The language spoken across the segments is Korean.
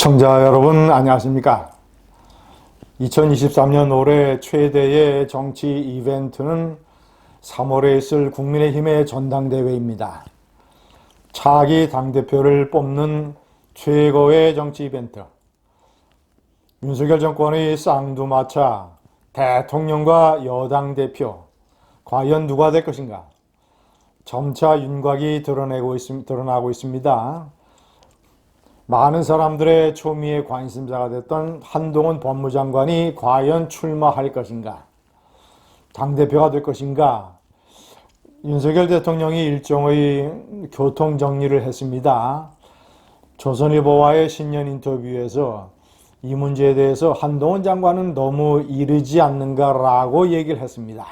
시청자 여러분 안녕하십니까? 2023년 올해 최대의 정치 이벤트는 3월에 있을 국민의힘의 전당대회입니다. 차기 당대표를 뽑는 최고의 정치 이벤트. 윤석열 정권의 쌍두마차 대통령과 여당 대표 과연 누가 될 것인가? 점차 윤곽이 드러나고 있습니다. 많은 사람들의 초미의 관심사가 됐던 한동훈 법무장관이 과연 출마할 것인가? 당대표가 될 것인가? 윤석열 대통령이 일종의 교통정리를 했습니다. 조선일보와의 신년 인터뷰에서 이 문제에 대해서 한동훈 장관은 너무 이르지 않는가라고 얘기를 했습니다.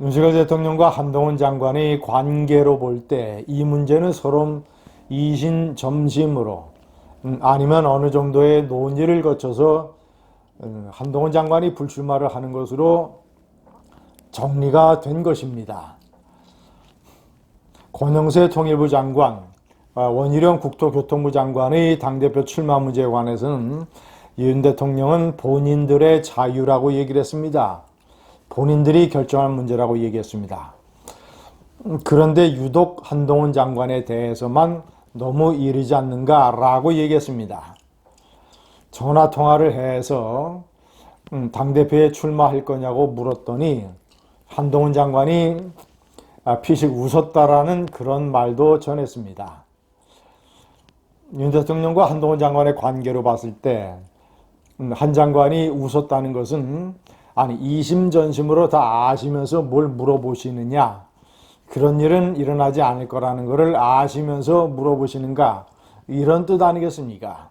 윤석열 대통령과 한동훈 장관의 관계로 볼 때 이 문제는 서로 이신점심으로 아니면 어느 정도의 논의를 거쳐서 한동훈 장관이 불출마를 하는 것으로 정리가 된 것입니다. 권영세 통일부 장관, 원희룡 국토교통부 장관의 당대표 출마 문제에 관해서는 윤 대통령은 본인들의 자유라고 얘기를 했습니다. 본인들이 결정할 문제라고 얘기했습니다. 그런데 유독 한동훈 장관에 대해서만 너무 이르지 않는가라고 얘기했습니다. 전화통화를 해서 당대표에 출마할 거냐고 물었더니 한동훈 장관이 피식 웃었다라는 그런 말도 전했습니다. 윤 대통령과 한동훈 장관의 관계로 봤을 때 한 장관이 웃었다는 것은 아니 이심전심으로 다 아시면서 뭘 물어보시느냐, 그런 일은 일어나지 않을 거라는 것을 아시면서 물어보시는가, 이런 뜻 아니겠습니까?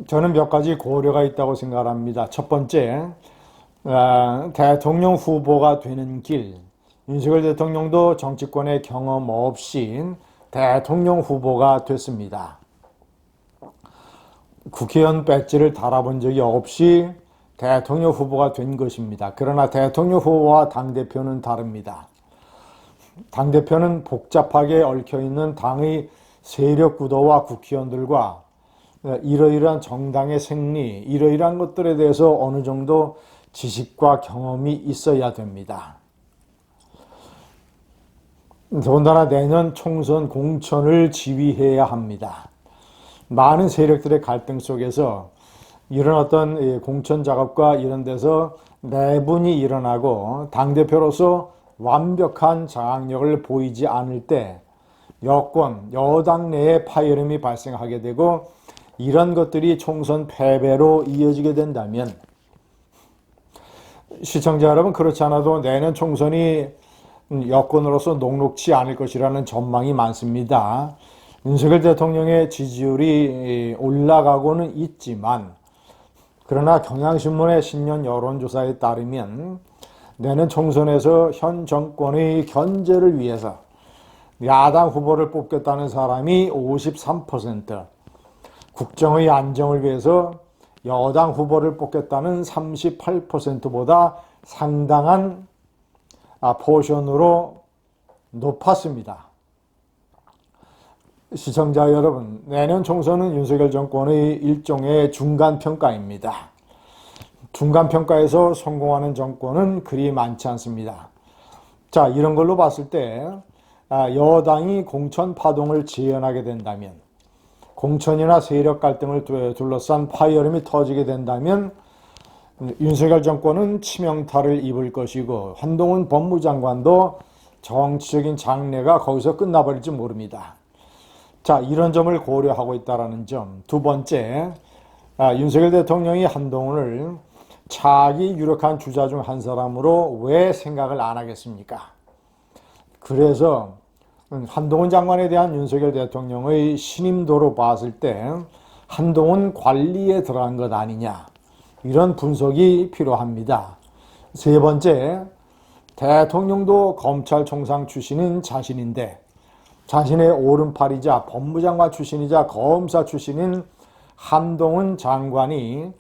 저는 몇 가지 고려가 있다고 생각합니다. 첫 번째, 대통령 후보가 되는 길. 윤석열 대통령도 정치권의 경험 없이 대통령 후보가 됐습니다. 국회의원 배지를 달아본 적이 없이 대통령 후보가 된 것입니다. 그러나 대통령 후보와 당대표는 다릅니다. 당대표는 복잡하게 얽혀있는 당의 세력 구도와 국회의원들과 이러이러한 정당의 생리, 이러이러한 것들에 대해서 어느 정도 지식과 경험이 있어야 됩니다. 더군다나 내년 총선 공천을 지휘해야 합니다. 많은 세력들의 갈등 속에서 이런 어떤 공천 작업과 이런 데서 내분이 일어나고 당대표로서 완벽한 장악력을 보이지 않을 때 여권, 여당 내에 파열음이 발생하게 되고 이런 것들이 총선 패배로 이어지게 된다면, 시청자 여러분, 그렇지 않아도 내년 총선이 여권으로서 녹록지 않을 것이라는 전망이 많습니다. 윤석열 대통령의 지지율이 올라가고는 있지만, 그러나 경향신문의 신년 여론조사에 따르면 내년 총선에서 현 정권의 견제를 위해서 야당 후보를 뽑겠다는 사람이 53%, 국정의 안정을 위해서 여당 후보를 뽑겠다는 38%보다 상당한 포션으로 높았습니다. 시청자 여러분, 내년 총선은 윤석열 정권의 일종의 중간평가입니다. 중간평가에서 성공하는 정권은 그리 많지 않습니다. 자, 이런 걸로 봤을 때 여당이 공천 파동을 재현하게 된다면, 공천이나 세력 갈등을 둘러싼 파열음이 터지게 된다면 윤석열 정권은 치명타를 입을 것이고 한동훈 법무장관도 정치적인 장래가 거기서 끝나버릴지 모릅니다. 자, 이런 점을 고려하고 있다는 점. 두 번째, 윤석열 대통령이 한동훈을 차기 유력한 주자 중 한 사람으로 왜 생각을 안 하겠습니까? 그래서 한동훈 장관에 대한 윤석열 대통령의 신임도로 봤을 때 한동훈 관리에 들어간 것 아니냐, 이런 분석이 필요합니다. 세 번째, 대통령도 검찰총장 출신인 자신인데 자신의 오른팔이자 법무장관 출신이자 검사 출신인 한동훈 장관이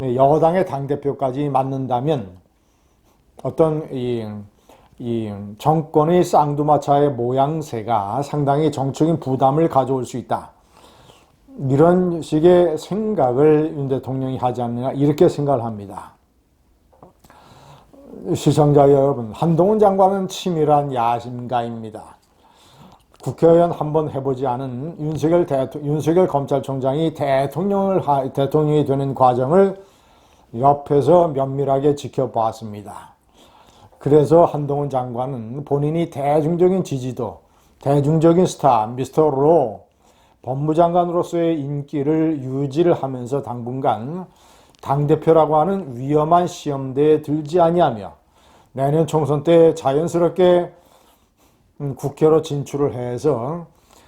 여당의 당대표까지 맡는다면 어떤 이 정권의 쌍두마차의 모양새가 상당히 정치적인 부담을 가져올 수 있다. 이런 식의 생각을 윤 대통령이 하지 않느냐 이렇게 생각을 합니다. 시청자 여러분, 한동훈 장관은 치밀한 야심가입니다. 국회의원 한번 해보지 않은 윤석열 검찰총장이 대통령이 되는 과정을 옆에서 면밀하게 지켜봤습니다. 그래서 한동훈 장관은 본인이 대중적인 지지도, 대중적인 스타, 미스터로 법무장관으로서의 인기를 유지를 하면서 당분간 당대표라고 하는 위험한 시험대에 들지 아니하며 내년 총선 때 자연스럽게 국회로 진출을 해서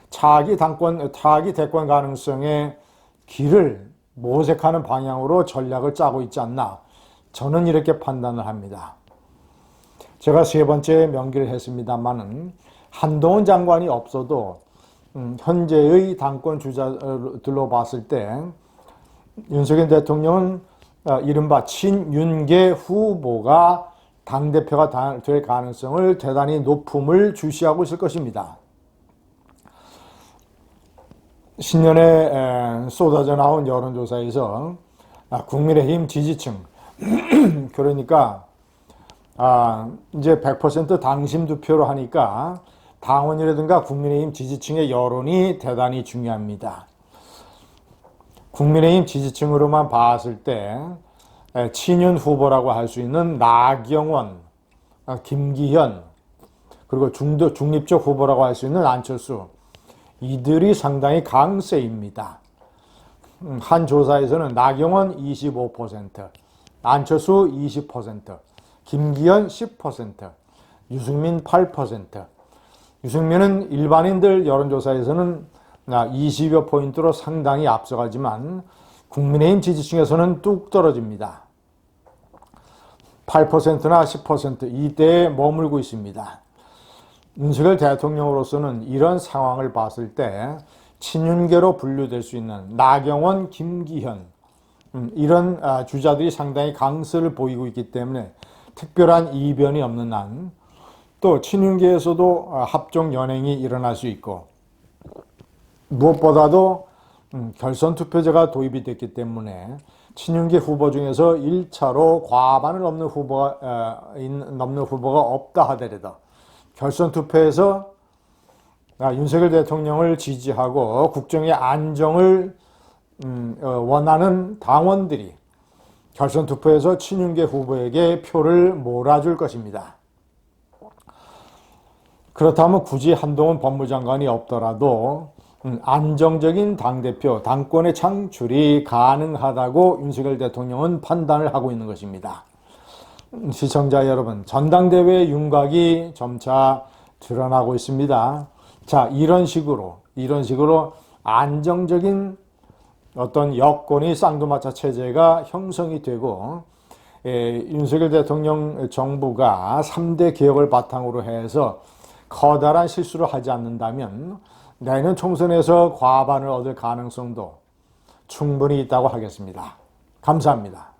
차기 대권 가능성의 길을 모색하는 방향으로 전략을 짜고 있지 않나, 저는 이렇게 판단을 합니다. 제가 세 번째 명기를 했습니다마는 한동훈 장관이 없어도 현재의 당권 주자들로 봤을 때 윤석열 대통령은 이른바 친윤계 후보가 당대표가 될 가능성을 대단히 높음을 주시하고 있을 것입니다. 신년에 쏟아져 나온 여론조사에서 국민의힘 지지층 그러니까 이제 100% 당심 투표로 하니까 당원이라든가 국민의힘 지지층의 여론이 대단히 중요합니다. 국민의힘 지지층으로만 봤을 때 친윤 후보라고 할 수 있는 나경원, 김기현, 그리고 중립적 후보라고 할 수 있는 안철수, 이들이 상당히 강세입니다. 한 조사에서는 나경원 25%, 안철수 20%, 김기현 10%, 유승민 8%. 유승민은 일반인들 여론조사에서는 20여 포인트로 상당히 앞서가지만 국민의힘 지지층에서는 뚝 떨어집니다. 8%나 10% 이때에 머물고 있습니다. 윤석열 대통령으로서는 이런 상황을 봤을 때 친윤계로 분류될 수 있는 나경원, 김기현 이런 주자들이 상당히 강세를 보이고 있기 때문에 특별한 이변이 없는 한 또 친윤계에서도 합종 연행이 일어날 수 있고 무엇보다도 결선 투표제가 도입이 됐기 때문에 친윤계 후보 중에서 1차로 과반을 넘는 후보가 없다 하더라도 결선 투표에서 윤석열 대통령을 지지하고 국정의 안정을 원하는 당원들이 결선 투표에서 친윤계 후보에게 표를 몰아줄 것입니다. 그렇다면 굳이 한동훈 법무장관이 없더라도 안정적인 당대표, 당권의 창출이 가능하다고 윤석열 대통령은 판단을 하고 있는 것입니다. 시청자 여러분, 전당대회 윤곽이 점차 드러나고 있습니다. 자, 이런 식으로 안정적인 어떤 여권의 쌍두마차 체제가 형성이 되고 윤석열 대통령 정부가 3대 개혁을 바탕으로 해서 커다란 실수를 하지 않는다면 내년 총선에서 과반을 얻을 가능성도 충분히 있다고 하겠습니다. 감사합니다.